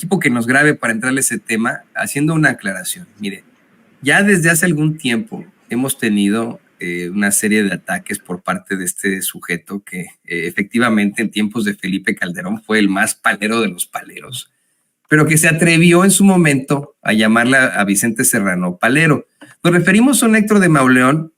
equipo que nos grabe para entrarle a ese tema haciendo una aclaración. Mire, ya desde hace algún tiempo hemos tenido una serie de ataques por parte de este sujeto que efectivamente en tiempos de Felipe Calderón fue el más palero de los paleros, pero que se atrevió en su momento a llamarla a Vicente Serrano palero. Nos referimos a un Héctor de Mauleón,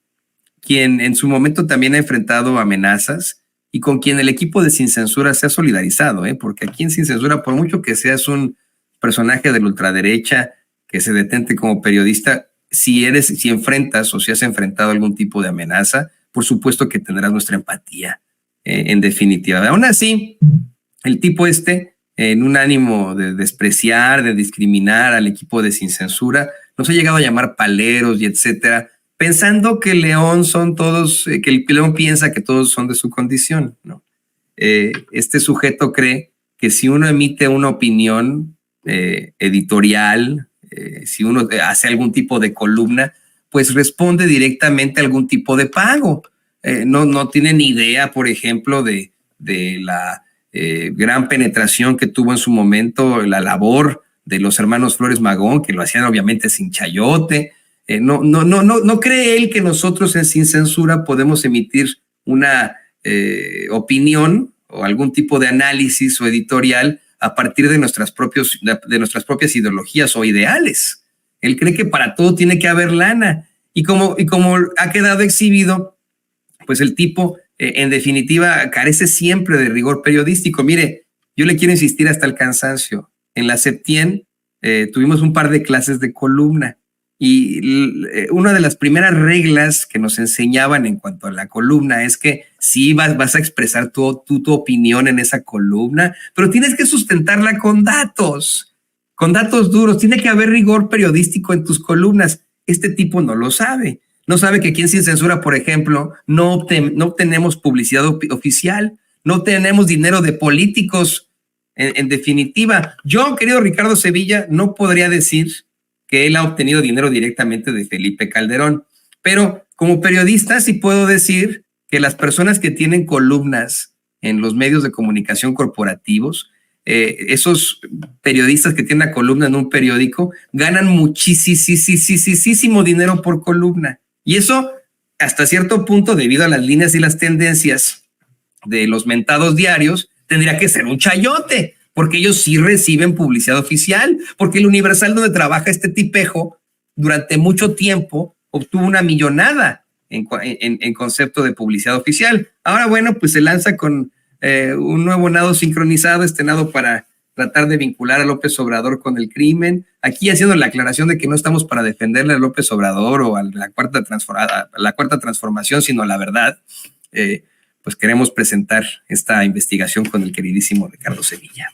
quien en su momento también ha enfrentado amenazas y con quien el equipo de Sin Censura se ha solidarizado, porque aquí en Sin Censura, por mucho que seas un personaje de la ultraderecha que se detente como periodista, si enfrentas o si has enfrentado algún tipo de amenaza, por supuesto que tendrás nuestra empatía, en definitiva. Aún así, el tipo en un ánimo de despreciar, de discriminar al equipo de Sin Censura, nos ha llegado a llamar paleros y etcétera, pensando que León son todos, que el León piensa que todos son de su condición, ¿no? Este sujeto cree que si uno emite una opinión editorial, si uno hace algún tipo de columna, pues responde directamente a algún tipo de pago. No tiene ni idea, por ejemplo, de la gran penetración que tuvo en su momento la labor de los hermanos Flores Magón, que lo hacían obviamente sin chayote. No cree él que nosotros en Sin Censura podemos emitir una opinión o algún tipo de análisis o editorial a partir de nuestras propias ideologías o ideales. Él cree que para todo tiene que haber lana. Y como ha quedado exhibido, pues el tipo, en definitiva, carece siempre de rigor periodístico. Mire, yo le quiero insistir hasta el cansancio. En la Septien tuvimos un par de clases de columna y una de las primeras reglas que nos enseñaban en cuanto a la columna es que sí vas a expresar tu opinión en esa columna, pero tienes que sustentarla con datos duros. Tiene que haber rigor periodístico en tus columnas. Este tipo no lo sabe. No sabe que aquí en Sin Censura, por ejemplo, no obtenemos publicidad oficial, no tenemos dinero de políticos. En definitiva, yo, querido Ricardo Sevilla, no podría decir que él ha obtenido dinero directamente de Felipe Calderón, pero como periodista sí puedo decir que las personas que tienen columnas en los medios de comunicación corporativos, esos periodistas que tienen una columna en un periódico, ganan muchísimo dinero por columna. Y eso, hasta cierto punto, debido a las líneas y las tendencias de los mentados diarios, tendría que ser un chayote, porque ellos sí reciben publicidad oficial, porque el Universal donde trabaja este tipejo durante mucho tiempo obtuvo una millonada en concepto de publicidad oficial. Ahora, bueno, pues se lanza con un nuevo nado sincronizado, nado para tratar de vincular a López Obrador con el crimen. Aquí haciendo la aclaración de que no estamos para defenderle a López Obrador o a la cuarta transformación, sino a la verdad. Pues queremos presentar esta investigación con el queridísimo Ricardo Sevilla.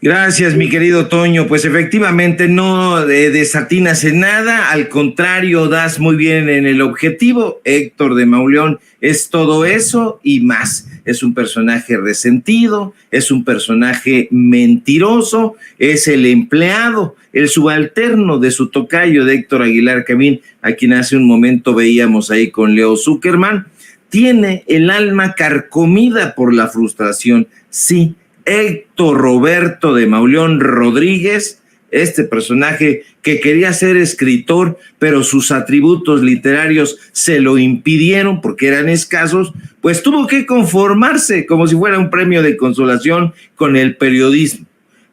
Gracias, mi querido Toño. Pues efectivamente no desatinas en nada, al contrario, das muy bien en el objetivo. Héctor de Mauleón es todo eso y más. Es un personaje resentido, es un personaje mentiroso, es el empleado, el subalterno de su tocayo, de Héctor Aguilar Camín, a quien hace un momento veíamos ahí con Leo Zuckerman. Tiene el alma carcomida por la frustración. Sí, Héctor Roberto de Mauleón Rodríguez, este personaje que quería ser escritor, pero sus atributos literarios se lo impidieron porque eran escasos, pues tuvo que conformarse como si fuera un premio de consolación con el periodismo.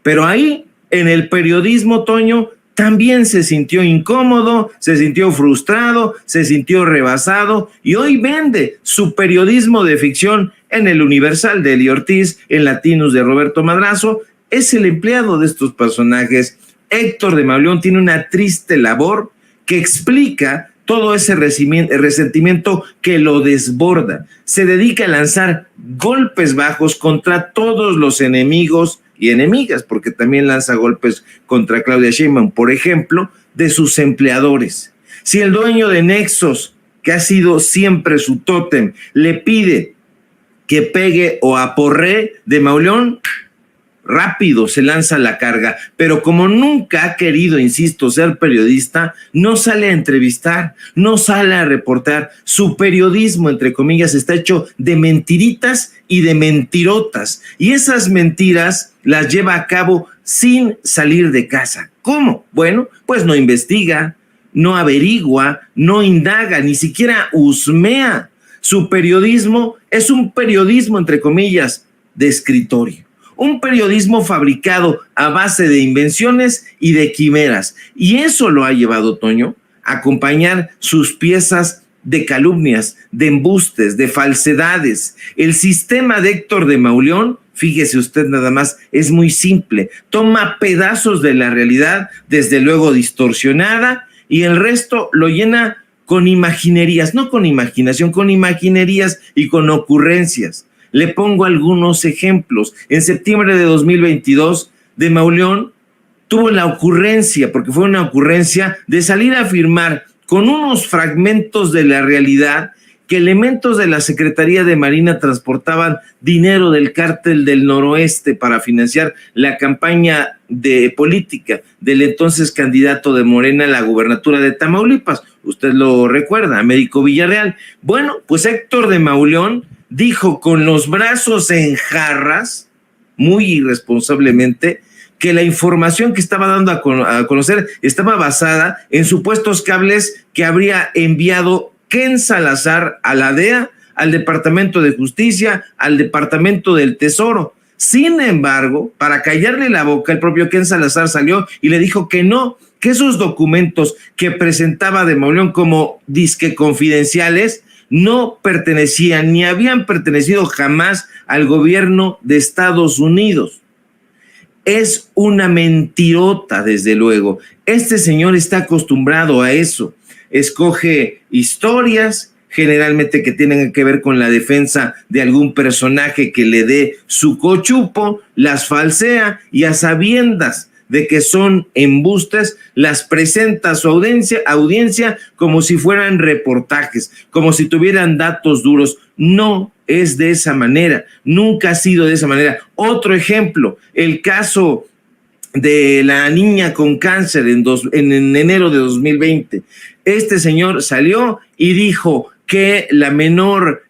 Pero ahí, en el periodismo, Toño, también se sintió incómodo, se sintió frustrado, se sintió rebasado y hoy vende su periodismo de ficción en el Universal de Eli Ortiz, en Latinos de Roberto Madrazo. Es el empleado de estos personajes. Héctor de Mauleón tiene una triste labor que explica todo ese resentimiento que lo desborda. Se dedica a lanzar golpes bajos contra todos los enemigos y enemigas, porque también lanza golpes contra Claudia Sheinbaum, por ejemplo, de sus empleadores. Si el dueño de Nexos, que ha sido siempre su tótem, le pide que pegue o aporree de Mauleón, rápido se lanza a la carga, pero como nunca ha querido, insisto, ser periodista, no sale a entrevistar, no sale a reportar. Su periodismo, entre comillas, está hecho de mentiritas y de mentirotas, y esas mentiras las lleva a cabo sin salir de casa. ¿Cómo? Bueno, pues no investiga, no averigua, no indaga, ni siquiera husmea. Su periodismo es un periodismo, entre comillas, de escritorio. Un periodismo fabricado a base de invenciones y de quimeras. Y eso lo ha llevado, Toño, a acompañar sus piezas de calumnias, de embustes, de falsedades. El sistema de Héctor de Mauleón, fíjese usted nada más, es muy simple. Toma pedazos de la realidad, desde luego distorsionada, y el resto lo llena con imaginerías, no con imaginación, con imaginerías y con ocurrencias. Le pongo algunos ejemplos. En septiembre de 2022, de Mauleón tuvo la ocurrencia, porque fue una ocurrencia, de salir a afirmar con unos fragmentos de la realidad que elementos de la Secretaría de Marina transportaban dinero del Cártel del Noroeste para financiar la campaña de política del entonces candidato de Morena a la gubernatura de Tamaulipas. Usted lo recuerda, Américo Villarreal. Bueno, pues Héctor de Mauleón dijo con los brazos en jarras, muy irresponsablemente, que la información que estaba dando a conocer estaba basada en supuestos cables que habría enviado Ken Salazar a la DEA, al Departamento de Justicia, al Departamento del Tesoro. Sin embargo, para callarle la boca, el propio Ken Salazar salió y le dijo que no, que esos documentos que presentaba de Mauleón como disque confidenciales no pertenecían ni habían pertenecido jamás al gobierno de Estados Unidos. Es una mentirota, desde luego. Este señor está acostumbrado a eso. Escoge historias, generalmente que tienen que ver con la defensa de algún personaje que le dé su cochupo, las falsea y a sabiendas de que son embustes, las presenta a su audiencia como si fueran reportajes, como si tuvieran datos duros. No es de esa manera, nunca ha sido de esa manera. Otro ejemplo, el caso de la niña con cáncer en enero de 2020. Este señor salió y dijo que la menor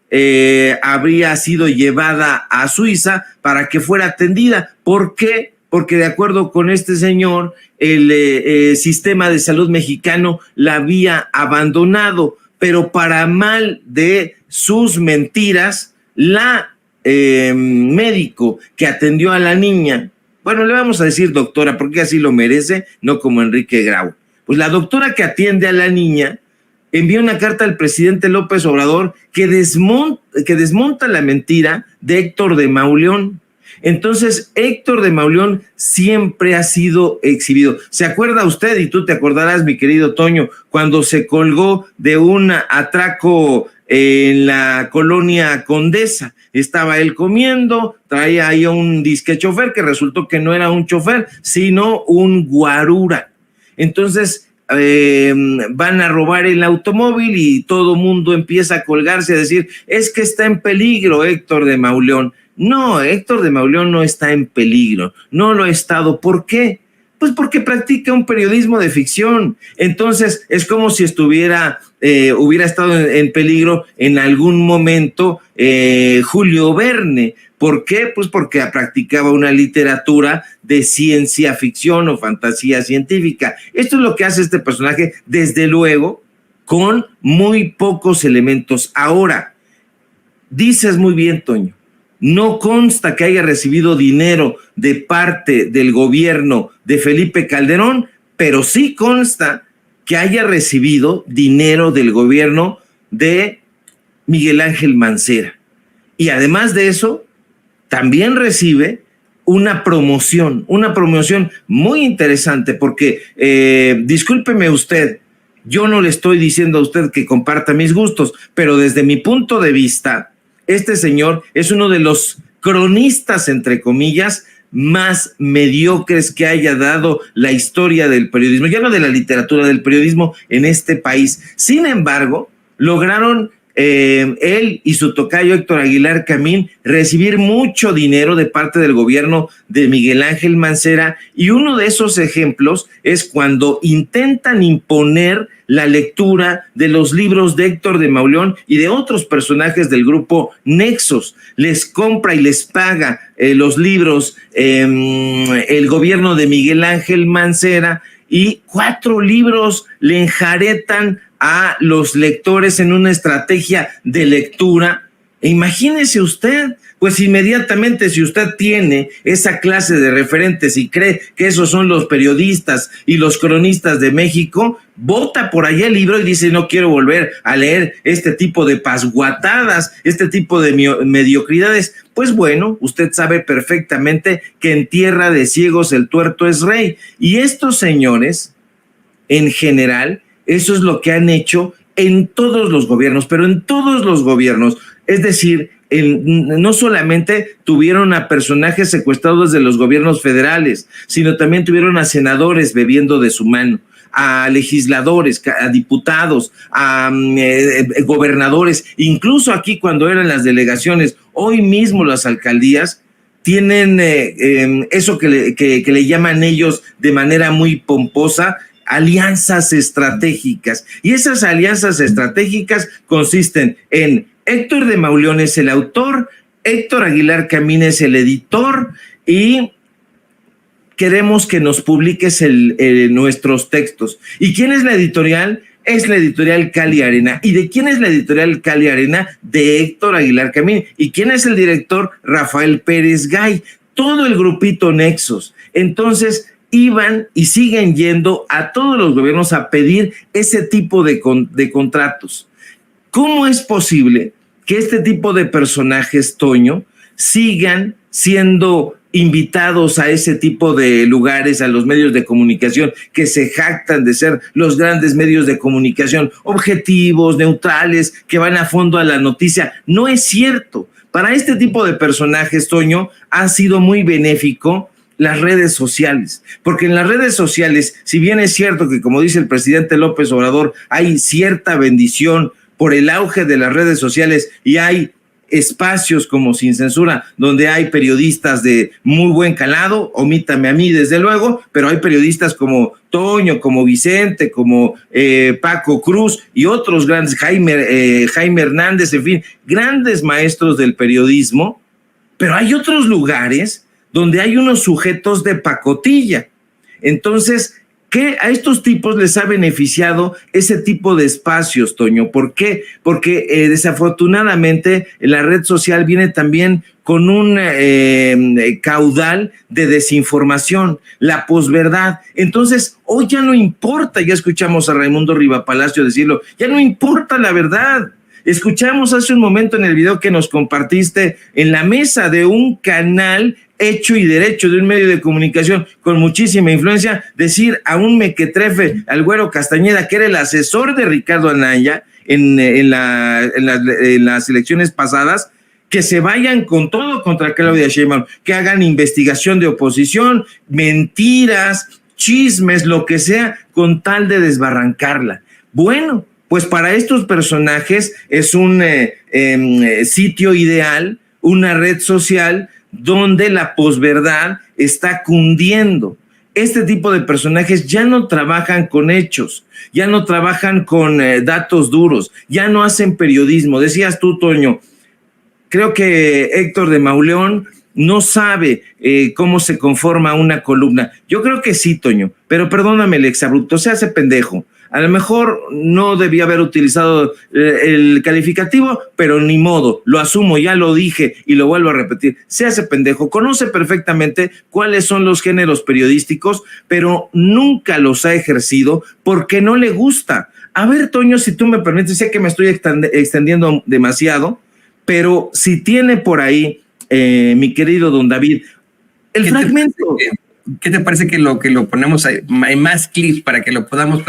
habría sido llevada a Suiza para que fuera atendida. ¿Por qué? Porque de acuerdo con este señor, el sistema de salud mexicano la había abandonado, pero para mal de sus mentiras, la médico que atendió a la niña, bueno, le vamos a decir doctora, porque así lo merece, no como Enrique Grau. Pues la doctora que atiende a la niña envió una carta al presidente López Obrador que desmonta la mentira de Héctor de Mauleón. Entonces, Héctor de Mauleón siempre ha sido exhibido. ¿Se acuerda usted, y tú te acordarás, mi querido Toño, cuando se colgó de un atraco en la colonia Condesa? Estaba él comiendo, traía ahí un disque chofer que resultó que no era un chofer, sino un guarura. Entonces van a robar el automóvil y todo mundo empieza a colgarse, a decir, es que está en peligro Héctor de Mauleón. No, Héctor de Mauleón no está en peligro, no lo ha estado. ¿Por qué? Pues porque practica un periodismo de ficción. Entonces es como si hubiera estado en peligro en algún momento Julio Verne. ¿Por qué? Pues porque practicaba una literatura de ciencia ficción o fantasía científica. Esto es lo que hace este personaje, desde luego, con muy pocos elementos. Ahora, dices muy bien, Toño, no consta que haya recibido dinero de parte del gobierno de Felipe Calderón, pero sí consta que haya recibido dinero del gobierno de Miguel Ángel Mancera. Y además de eso, también recibe una promoción muy interesante, porque discúlpeme usted, yo no le estoy diciendo a usted que comparta mis gustos, pero desde mi punto de vista, este señor es uno de los cronistas, entre comillas, más mediocres que haya dado la historia del periodismo, ya no de la literatura, del periodismo en este país. Sin embargo, lograron él y su tocayo Héctor Aguilar Camín recibir mucho dinero de parte del gobierno de Miguel Ángel Mancera, y uno de esos ejemplos es cuando intentan imponer la lectura de los libros de Héctor de Mauleón y de otros personajes del grupo Nexos. Les compra y les paga los libros el gobierno de Miguel Ángel Mancera, y 4 libros le enjaretan a los lectores en una estrategia de lectura. Imagínese usted, pues inmediatamente, si usted tiene esa clase de referentes y cree que esos son los periodistas y los cronistas de México, bota por allá el libro y dice: no quiero volver a leer este tipo de pasguatadas, este tipo de mediocridades. Pues bueno, usted sabe perfectamente que en tierra de ciegos el tuerto es rey. Y estos señores, en general, eso es lo que han hecho en todos los gobiernos, pero en todos los gobiernos. Es decir, no solamente tuvieron a personajes secuestrados de los gobiernos federales, sino también tuvieron a senadores bebiendo de su mano, a legisladores, a diputados, a gobernadores, incluso aquí cuando eran las delegaciones, hoy mismo las alcaldías tienen eso que le llaman ellos de manera muy pomposa, alianzas estratégicas. Y esas alianzas estratégicas consisten en: Héctor de Mauleón es el autor, Héctor Aguilar Camín es el editor, y queremos que nos publiques nuestros textos. ¿Y quién es la editorial? Es la editorial Cali Arena. ¿Y de quién es la editorial Cali Arena? De Héctor Aguilar Camín. ¿Y quién es el director? Rafael Pérez Gay. Todo el grupito Nexos. Entonces, iban y siguen yendo a todos los gobiernos a pedir ese tipo de contratos. ¿Cómo es posible que este tipo de personajes, Toño, sigan siendo invitados a ese tipo de lugares, a los medios de comunicación que se jactan de ser los grandes medios de comunicación, objetivos, neutrales, que van a fondo a la noticia? No es cierto. Para este tipo de personajes, Toño, ha sido muy benéfico las redes sociales, porque en las redes sociales, si bien es cierto que, como dice el presidente López Obrador, hay cierta bendición por el auge de las redes sociales y hay espacios como Sin Censura, donde hay periodistas de muy buen calado, omítame a mí desde luego, pero hay periodistas como Toño, como Vicente, como Paco Cruz y otros grandes, Jaime Hernández, en fin, grandes maestros del periodismo, pero hay otros lugares donde hay unos sujetos de pacotilla. Entonces, ¿qué a estos tipos les ha beneficiado ese tipo de espacios, Toño? ¿Por qué? Porque desafortunadamente la red social viene también con un caudal de desinformación, la posverdad. Entonces, hoy ya no importa, ya escuchamos a Raimundo Rivapalacio decirlo, ya no importa la verdad. Escuchamos hace un momento en el video que nos compartiste en la mesa de un canal hecho y derecho, de un medio de comunicación con muchísima influencia, decir a un mequetrefe, al Güero Castañeda, que era el asesor de Ricardo Anaya en las elecciones pasadas, que se vayan con todo contra Claudia Sheinbaum, que hagan investigación de oposición, mentiras, chismes, lo que sea, con tal de desbarrancarla. Bueno, pues para estos personajes es un sitio ideal, una red social donde la posverdad está cundiendo. Este tipo de personajes ya no trabajan con hechos, ya no trabajan con datos duros, ya no hacen periodismo. Decías tú, Toño, creo que Héctor de Mauleón no sabe cómo se conforma una columna. Yo creo que sí, Toño, pero perdóname el exabrupto, se hace pendejo. A lo mejor no debía haber utilizado el calificativo, pero ni modo, lo asumo, ya lo dije y lo vuelvo a repetir. Se hace pendejo, conoce perfectamente cuáles son los géneros periodísticos, pero nunca los ha ejercido porque no le gusta. A ver, Toño, si tú me permites, sé que me estoy extendiendo demasiado, pero si tiene por ahí, mi querido don David, el fragmento. ¿Qué te parece que lo ponemos en más clips para que lo podamos